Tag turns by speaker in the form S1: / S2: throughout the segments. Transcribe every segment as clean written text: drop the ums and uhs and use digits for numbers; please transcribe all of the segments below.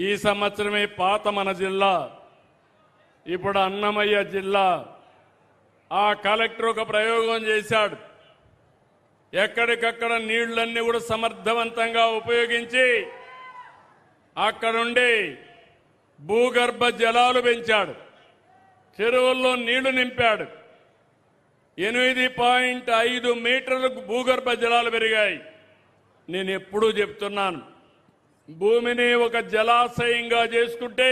S1: ఈ సంవత్సరమే పాత మన జిల్లా, ఇప్పుడు అన్నమయ్య జిల్లా. ఆ కలెక్టర్ ఒక ప్రయోగం చేశాడు. ఎక్కడికక్కడ నీళ్లన్నీ కూడా సమర్థవంతంగా ఉపయోగించి అక్కడుండి భూగర్భ జలాలు పెంచాడు. చెరువుల్లో నీళ్లు నింపాడు. 8.5 మీటర్లకు భూగర్భ జలాలు పెరిగాయి. నేను ఎప్పుడూ చెప్తున్నాను, భూమిని ఒక జలాశయంగా చేసుకుంటే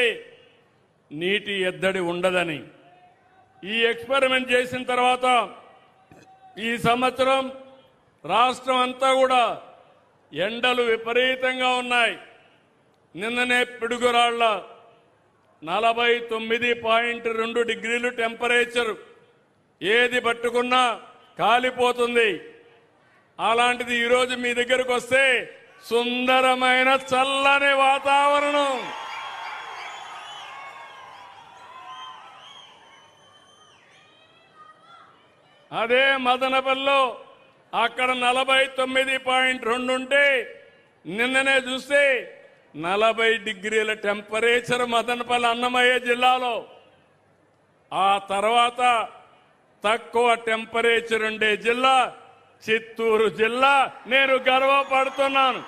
S1: నీటి ఎద్దడి ఉండదని. ఈ ఎక్స్పెరిమెంట్ చేసిన తర్వాత ఈ సంవత్సరం రాష్ట్రం అంతా కూడా ఎండలు విపరీతంగా ఉన్నాయి. నిన్ననే పిడుగురాళ్ల 49.2 డిగ్రీలు టెంపరేచర్, ఏది పట్టుకున్నా కాలిపోతుంది. అలాంటిది ఈరోజు మీ దగ్గరకు వస్తే సుందరమైన చల్లని వాతావరణం. అదే మదనపల్లిలో అక్కడ 49.2 ఉంటే నిన్ననే చూస్తే 40 డిగ్రీల టెంపరేచర్ మదనపల్లి అన్నమయ్య జిల్లాలో. ఆ తర్వాత తక్కువ టెంపరేచర్ ఉండే జిల్లా చిత్తూరు జిల్లా. నేను గర్వపడుతున్నాను.